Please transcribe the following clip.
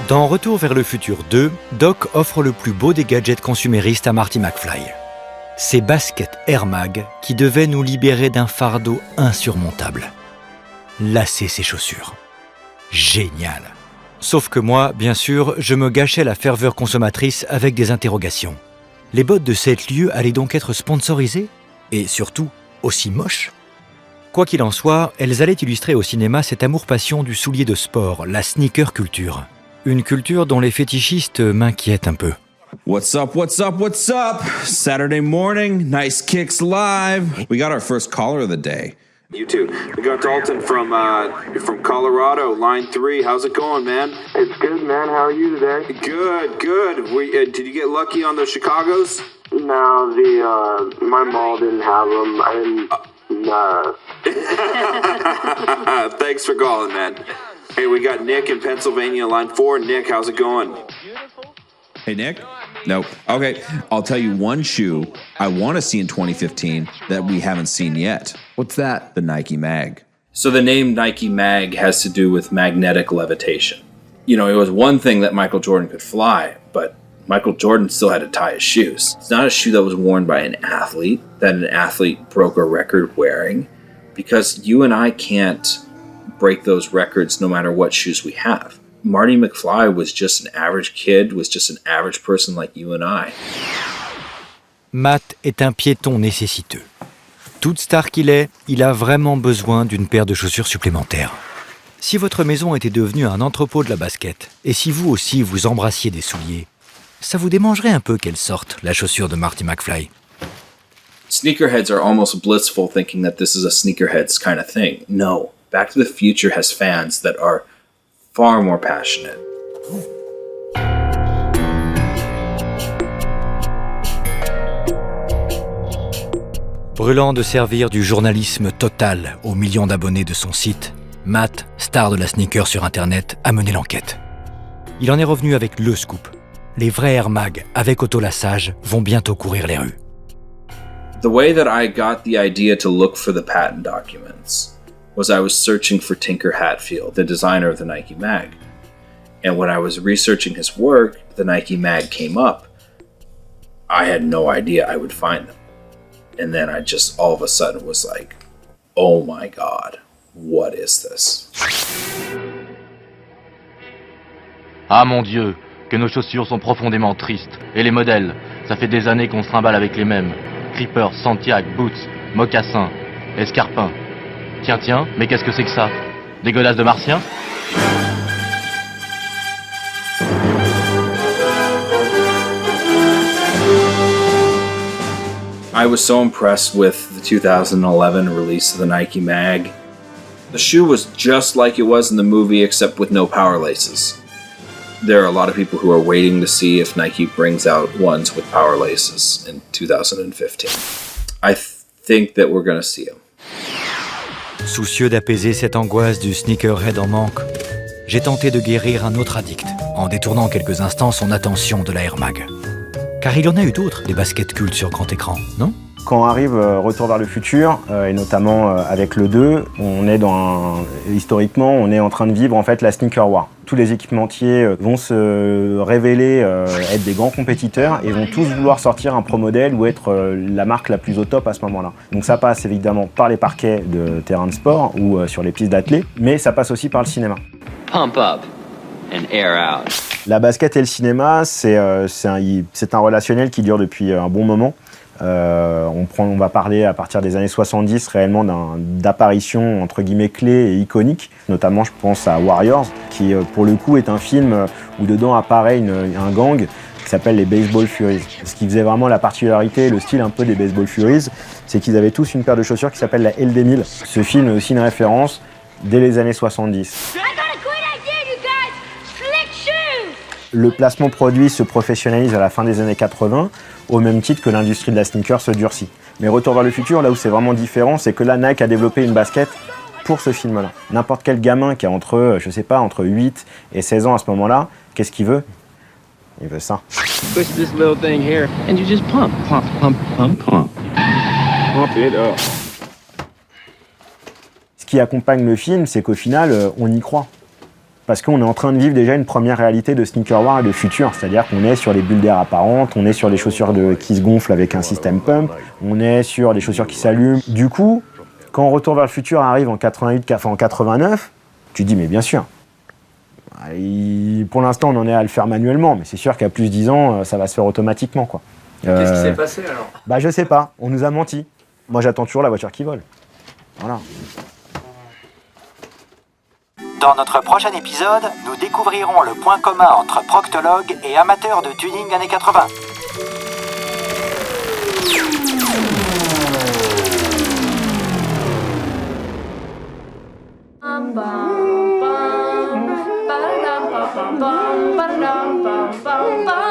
Dans Retour vers le futur 2, Doc offre le plus beau des gadgets consuméristes à Marty McFly. Ces baskets Air Mag qui devaient nous libérer d'un fardeau insurmontable. Lasser ses chaussures. Génial. Sauf que moi, bien sûr, je me gâchais la ferveur consommatrice avec des interrogations. Les bottes de 7 lieues allaient donc être sponsorisées? Et surtout, aussi moches? Quoi qu'il en soit, elles allaient illustrer au cinéma cette amour-passion du soulier de sport, la sneaker culture. Une culture dont les fétichistes m'inquiètent un peu. What's up, what's up, what's up? Saturday morning, Nice Kicks live. We got our first caller of the day. You too. We got Dalton from Colorado, line 3. How's it going, man? It's good, man. How are you today? Good, good. Did you get lucky on those Chicagos? No, my mall didn't have them. I didn't. Thanks for calling, man. Hey, we got Nick in Pennsylvania, line 4. Nick, how's it going? Hey, Nick? Nope. Okay, I'll tell you one shoe I want to see in 2015 that we haven't seen yet. What's that? The Nike Mag. So the name Nike Mag has to do with magnetic levitation. You know, it was one thing that Michael Jordan could fly, but Michael Jordan still had to tie his shoes. It's not a shoe that was worn by an athlete, that an athlete broke a record wearing, because you and I can't break those records no matter what shoes we have. Marty McFly was just an average kid, was just an average person like you and I. Matt est un piéton nécessiteux. Toute star qu'il est, il a vraiment besoin d'une paire de chaussures supplémentaires. Si votre maison était devenue un entrepôt de la basket, et si vous aussi vous embrassiez des souliers, ça vous démangerait un peu qu'elle sorte, la chaussure de Marty McFly. Sneakerheads are almost blissful thinking that this is a sneakerheads kind of thing. No, Back to the Future has fans that are far more passionate. Brûlant de servir du journalisme total aux millions d'abonnés de son site, Matt, star de la sneaker sur Internet, a mené l'enquête. Il en est revenu avec le scoop. Les vrais Air Mag avec autolassage vont bientôt courir les rues. The way that I got the idea to look for the patent documents was I was searching for Tinker Hatfield, the designer of the Nike Mag. And when I was researching his work, the Nike Mag came up. I had no idea I would find them. And then I just all of a sudden was like, oh my God, what is this? Ah mon Dieu, que nos chaussures sont profondément tristes. Et les modèles, ça fait des années qu'on se trimballe avec les mêmes. Creepers, Santiago, Boots, mocassins, escarpins. Tiens, mais qu'est-ce que c'est que ça? Des godasses de martiens? I was so impressed with the 2011 release of the Nike Mag. The shoe was just like it was in the movie except with no power laces. There are a lot of people who are waiting to see if Nike brings out ones with power laces in 2015. I think that we're going to see them. Soucieux d'apaiser cette angoisse du sneakerhead en manque, j'ai tenté de guérir un autre addict en détournant quelques instants son attention de la Air Mag. Car il y en a eu d'autres, des baskets cultes sur grand écran, non ? Quand arrive Retour vers le futur, et notamment avec le 2, historiquement, on est en train de vivre en fait la sneaker war. Tous les équipementiers vont se révéler être des grands compétiteurs et vont tous vouloir sortir un pro modèle ou être la marque la plus au top à ce moment-là. Donc ça passe évidemment par les parquets de terrain de sport ou sur les pistes d'athlée, mais ça passe aussi par le cinéma. Pump up and air out. La basket et le cinéma, c'est un relationnel qui dure depuis un bon moment. On va parler à partir des années 70 réellement d'apparitions entre guillemets clés et iconiques, notamment je pense à Warriors, qui pour le coup est un film où dedans apparaît un gang qui s'appelle les Baseball Furies. Ce qui faisait vraiment la particularité, le style un peu des Baseball Furies, c'est qu'ils avaient tous une paire de chaussures qui s'appelle la LD1000. Ce film est aussi une référence dès les années 70. Le placement produit se professionnalise à la fin des années 80, au même titre que l'industrie de la sneaker se durcit. Mais Retour vers le futur, là où c'est vraiment différent, c'est que là, Nike a développé une basket pour ce film-là. N'importe quel gamin qui a entre 8 et 16 ans à ce moment-là, qu'est-ce qu'il veut? Il veut ça. Push this little thing here and you just pump, pump, pump, pump, pump. Pump it up. Ce qui accompagne le film, c'est qu'au final, on y croit. Parce qu'on est en train de vivre déjà une première réalité de sneaker war et de futur. C'est-à-dire qu'on est sur les bulles d'air apparentes, on est sur les chaussures qui se gonflent avec un système pump, on est sur des chaussures qui s'allument. Du coup, quand Retour vers le futur arrive en 88, enfin en 89, tu te dis mais bien sûr. Pour l'instant, on en est à le faire manuellement, mais c'est sûr qu'à plus 10 ans, ça va se faire automatiquement, quoi. Qu'est-ce qui s'est passé alors? Bah je sais pas, on nous a menti. Moi j'attends toujours la voiture qui vole. Voilà. Dans notre prochain épisode, nous découvrirons le point commun entre proctologues et amateurs de tuning années 80. Bum, bum, bum, ba-da-dum, bum, bum, ba-da-dum, bum, bum, ba.